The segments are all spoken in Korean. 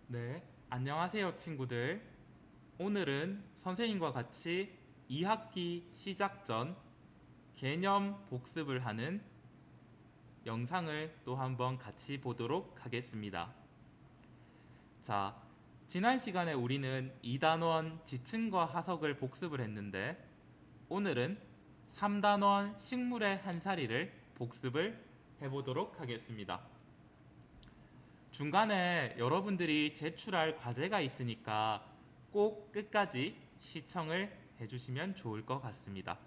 네, 안녕하세요, 친구들. 오늘은 선생님과 같이 2학기 시작 전 개념 복습을 하는 영상을 또 한번 같이 보도록 하겠습니다. 자, 지난 시간에 우리는 2단원 지층과 하석을 복습을 했는데 오늘은 3단원 식물의 한사리를 복습을 해보도록 하겠습니다. 중간에 여러분들이 제출할 과제가 있으니까 꼭 끝까지 시청을 해주시면 좋을 것 같습니다.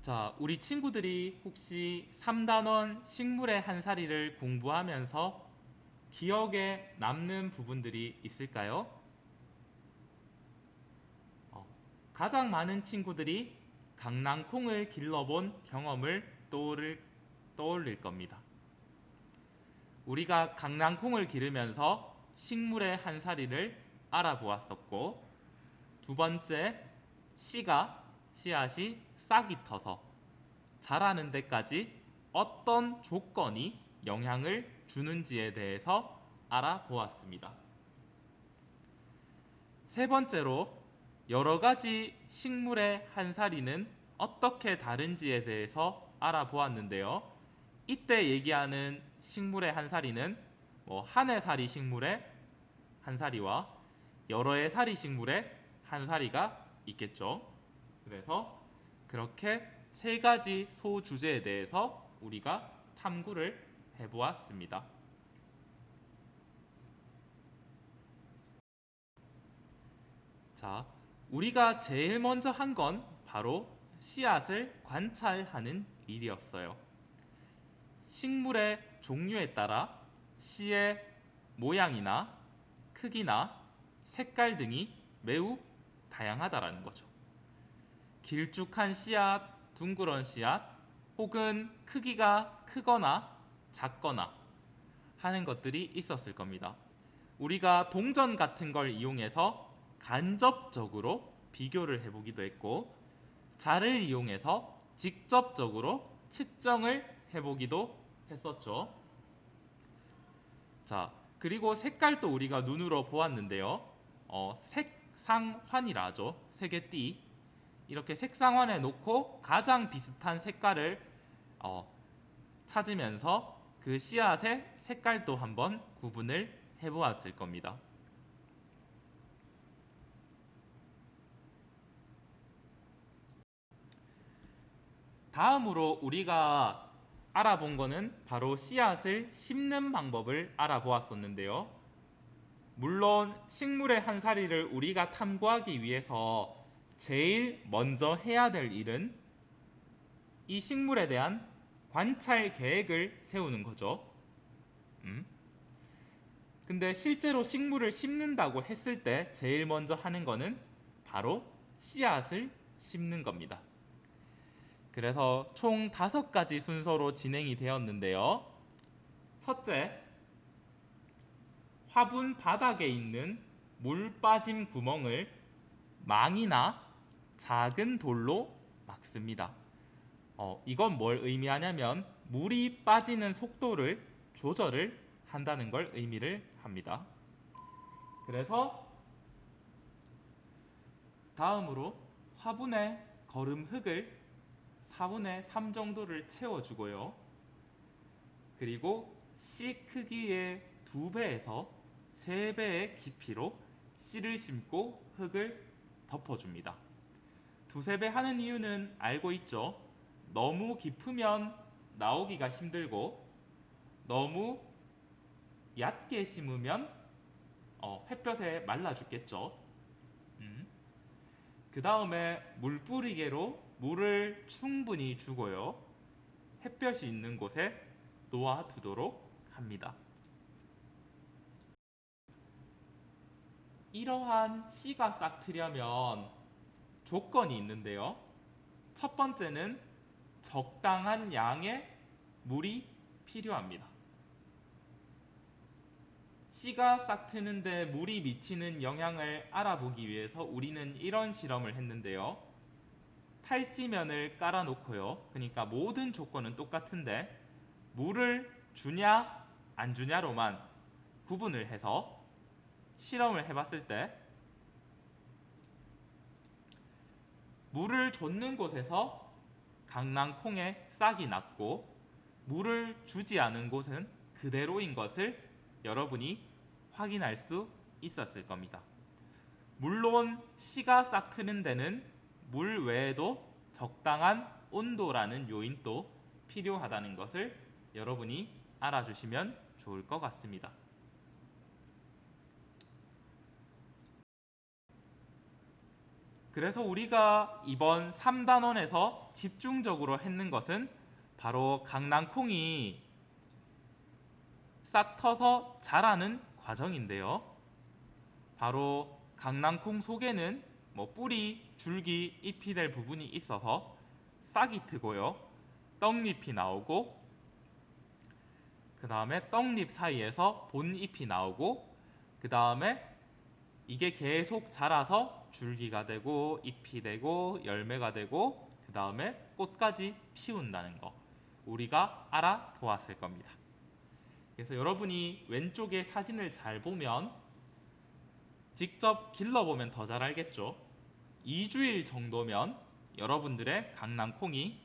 자, 우리 친구들이 혹시 3단원 식물의 한사리를 공부하면서 기억에 남는 부분들이 있을까요? 어, 가장 많은 친구들이 강낭콩을 길러본 경험을 떠올릴 겁니다. 우리가 강낭콩을 기르면서 식물의 한사리를 알아보았었고, 두 번째, 씨앗이 싹이 터서 자라는 데까지 어떤 조건이 영향을 주는지에 대해서 알아보았습니다. 세 번째로, 여러 가지 식물의 한사리는 어떻게 다른지에 대해서 알아보았는데요. 이때 얘기하는 식물의 한사리는 한 해살이 식물의 한사리와 여러 해살이 식물의 한사리가 있겠죠. 그래서 그렇게 세 가지 소주제에 대해서 우리가 탐구를 해보았습니다. 자, 우리가 제일 먼저 한 건 바로 씨앗을 관찰하는 일이었어요. 식물의 종류에 따라 씨의 모양이나 크기나 색깔 등이 매우 다양하다라는 거죠. 길쭉한 씨앗, 둥그런 씨앗, 혹은 크기가 크거나 작거나 하는 것들이 있었을 겁니다. 우리가 동전 같은 걸 이용해서 간접적으로 비교를 해보기도 했고, 자를 이용해서 직접적으로 측정을 해보기도 했었죠. 자, 그리고 색깔도 우리가 눈으로 보았는데요. 색상환이라 하죠. 색의 띠. 이렇게 색상환에 놓고 가장 비슷한 색깔을 어, 찾으면서 그 씨앗의 색깔도 한번 구분을 해보았을 겁니다. 다음으로 우리가 알아본 거는 바로 씨앗을 심는 방법을 알아보았었는데요. 물론 식물의 한사리를 우리가 탐구하기 위해서 제일 먼저 해야 될 일은 이 식물에 대한 관찰 계획을 세우는 거죠. 음. 근데 실제로 식물을 심는다고 했을 때 제일 먼저 하는 거는 바로 씨앗을 심는 겁니다. 그래서 총 5가지 순서로 진행이 되었는데요. 첫째, 화분 바닥에 있는 물 빠짐 구멍을 망이나 작은 돌로 막습니다. 이건 뭘 의미하냐면 물이 빠지는 속도를 조절을 한다는 걸 의미를 합니다. 그래서 다음으로 화분에 거름 흙을 4분의 3 정도를 채워주고요. 그리고 씨 크기의 2배에서 3배의 깊이로 씨를 심고 흙을 덮어줍니다. 두세 배 하는 이유는 알고 있죠? 너무 깊으면 나오기가 힘들고 너무 얕게 심으면 햇볕에 말라 죽겠죠. 음. 그 다음에 물뿌리개로 물을 충분히 주고요. 햇볕이 있는 곳에 놓아두도록 합니다. 이러한 씨가 싹 트려면 조건이 있는데요. 첫 번째는 적당한 양의 물이 필요합니다. 씨가 싹 트는데 물이 미치는 영향을 알아보기 위해서 우리는 이런 실험을 했는데요. 탈지면을 깔아놓고요. 그러니까 모든 조건은 똑같은데 물을 주냐 안 주냐로만 구분을 해서 실험을 해봤을 때 물을 줬는 곳에서 강낭콩의 싹이 났고 물을 주지 않은 곳은 그대로인 것을 여러분이 확인할 수 있었을 겁니다. 물론 씨가 싹 트는 데는 물 외에도 적당한 온도라는 요인도 필요하다는 것을 여러분이 알아주시면 좋을 것 같습니다. 그래서 우리가 이번 3단원에서 집중적으로 했는 것은 바로 강낭콩이 싹 터서 자라는 과정인데요. 바로 강낭콩 속에는 뿌리, 줄기, 잎이 될 부분이 있어서 싹이 트고요. 떡잎이 나오고 그 다음에 떡잎 사이에서 본잎이 나오고 그 다음에 이게 계속 자라서 줄기가 되고 잎이 되고 열매가 되고 그 다음에 꽃까지 피운다는 거 우리가 알아보았을 겁니다. 그래서 여러분이 왼쪽에 사진을 잘 보면 직접 길러보면 더 잘 알겠죠. 2주일 정도면 여러분들의 강낭콩이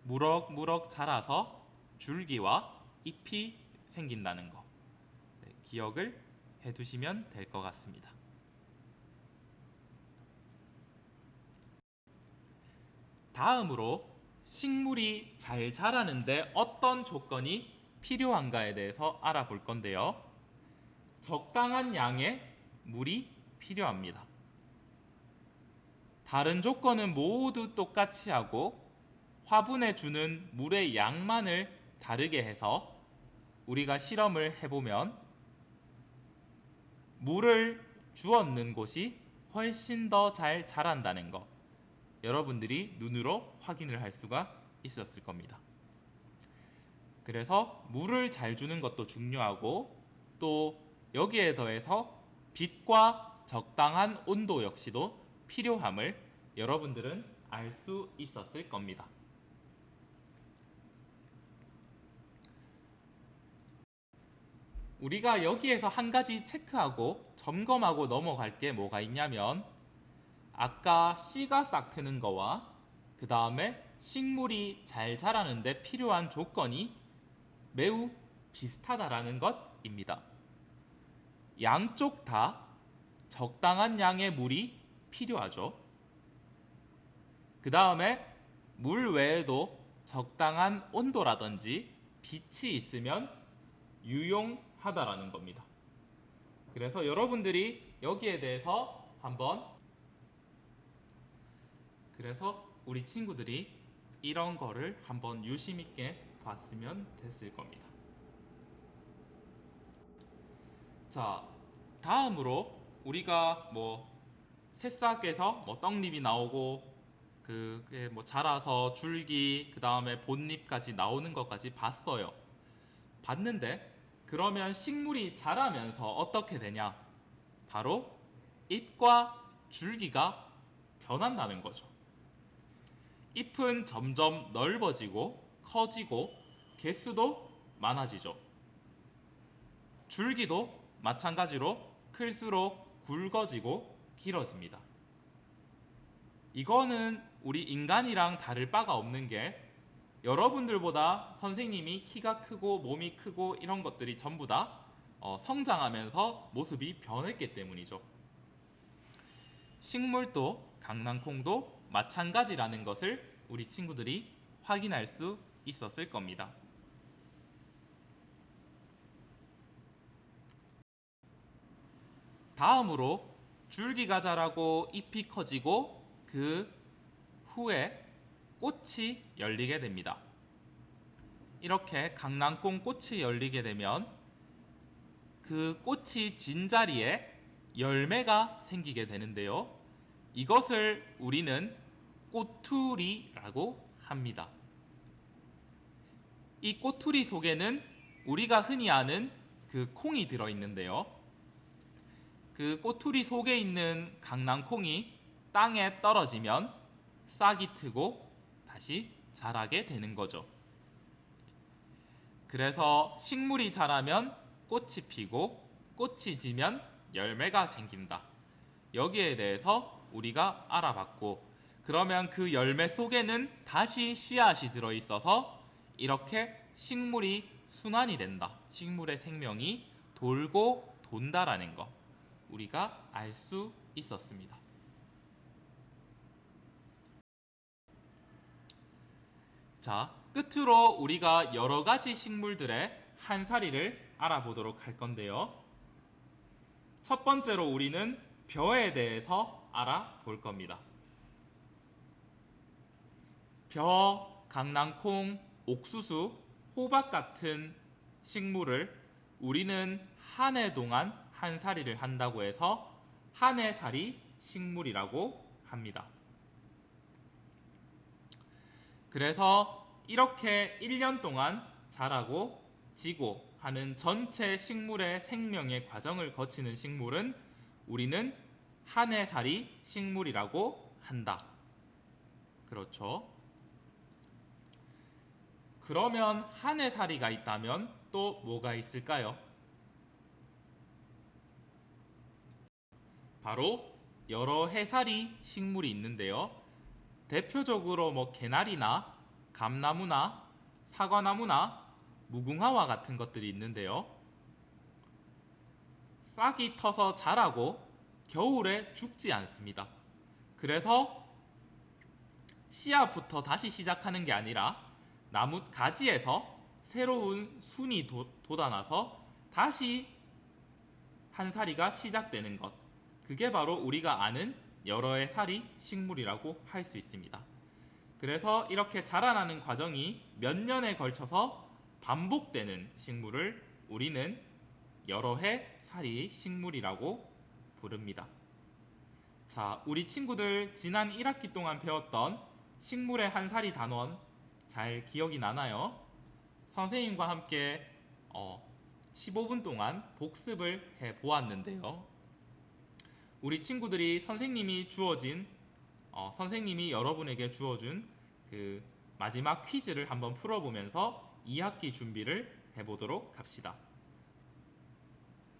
무럭무럭 자라서 줄기와 잎이 생긴다는 거 기억을 해두시면 될 것 같습니다. 다음으로 식물이 잘 자라는데 어떤 조건이 필요한가에 대해서 알아볼 건데요. 적당한 양의 물이 필요합니다. 다른 조건은 모두 똑같이 하고 화분에 주는 물의 양만을 다르게 해서 우리가 실험을 해보면 물을 주었는 곳이 훨씬 더 잘 자란다는 것 여러분들이 눈으로 확인을 할 수가 있었을 겁니다. 그래서 물을 잘 주는 것도 중요하고 또 여기에 더해서 빛과 적당한 온도 역시도 필요함을 여러분들은 알 수 있었을 겁니다. 우리가 여기에서 한 가지 체크하고 점검하고 넘어갈 게 뭐가 있냐면 아까 씨가 싹 트는 거와 그 다음에 식물이 잘 자라는데 필요한 조건이 매우 비슷하다라는 것입니다. 양쪽 다 적당한 양의 물이 필요하죠. 그 다음에 물 외에도 적당한 온도라든지 빛이 있으면 유용하다라는 겁니다. 그래서 여러분들이 여기에 대해서 그래서 우리 친구들이 이런 거를 한번 유심 있게 봤으면 됐을 겁니다. 자, 다음으로 우리가 새싹에서 떡잎이 나오고 그게 자라서 줄기 그 다음에 본잎까지 나오는 것까지 봤어요. 봤는데 그러면 식물이 자라면서 어떻게 되냐? 바로 잎과 줄기가 변한다는 거죠. 잎은 점점 넓어지고 커지고 개수도 많아지죠. 줄기도 마찬가지로 클수록 굵어지고 길어집니다. 이거는 우리 인간이랑 다를 바가 없는 게 여러분들보다 선생님이 키가 크고 몸이 크고 이런 것들이 전부 다 성장하면서 모습이 변했기 때문이죠. 식물도 강낭콩도 마찬가지라는 것을 우리 친구들이 확인할 수 있었을 겁니다. 다음으로 줄기가 자라고 잎이 커지고 그 후에 꽃이 열리게 됩니다. 이렇게 강낭콩 꽃이 열리게 되면 그 꽃이 진 자리에 열매가 생기게 되는데요. 이것을 우리는 꼬투리라고 합니다. 이 꼬투리 속에는 우리가 흔히 아는 그 콩이 들어있는데요. 그 꼬투리 속에 있는 강낭콩이 땅에 떨어지면 싹이 트고 다시 자라게 되는 거죠. 그래서 식물이 자라면 꽃이 피고 꽃이 지면 열매가 생긴다. 여기에 대해서 우리가 알아봤고, 그러면 그 열매 속에는 다시 씨앗이 들어있어서 이렇게 식물이 순환이 된다. 식물의 생명이 돌고 돈다라는 거 우리가 알 수 있었습니다. 자, 끝으로 우리가 여러 가지 식물들의 한사리를 알아보도록 할 건데요. 첫 번째로 우리는 벼에 대해서 알아볼 겁니다. 벼, 강낭콩, 옥수수, 호박 같은 식물을 우리는 한 해 동안 한사리를 한다고 해서 한 해살이 식물이라고 합니다. 그래서 이렇게 1년 동안 자라고 지고 하는 전체 식물의 생명의 과정을 거치는 식물은 우리는 한 해살이 식물이라고 한다. 그렇죠. 그러면 한 해살이가 있다면 또 뭐가 있을까요? 바로 여러 해살이 식물이 있는데요. 대표적으로 개나리나 감나무나 사과나무나 무궁화와 같은 것들이 있는데요. 싹이 터서 자라고 겨울에 죽지 않습니다. 그래서 씨앗부터 다시 시작하는 게 아니라 나무 가지에서 새로운 순이 돋아나서 다시 한사리가 시작되는 것. 그게 바로 우리가 아는 여러 해살이 식물이라고 할 수 있습니다. 그래서 이렇게 자라나는 과정이 몇 년에 걸쳐서 반복되는 식물을 우리는 여러 해살이 식물이라고 부릅니다. 자, 우리 친구들 지난 1학기 동안 배웠던 식물의 한사리 단원 잘 기억이 나나요? 선생님과 함께 15분 동안 복습을 해 보았는데요. 우리 친구들이 선생님이 여러분에게 주어준 그 마지막 퀴즈를 한번 풀어보면서 2학기 준비를 해보도록 합시다.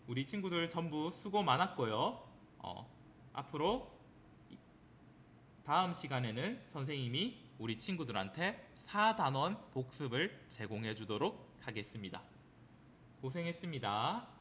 우리 친구들 전부 수고 많았고요. 앞으로 다음 시간에는 선생님이 우리 친구들한테 4단원 복습을 제공해 주도록 하겠습니다. 고생했습니다.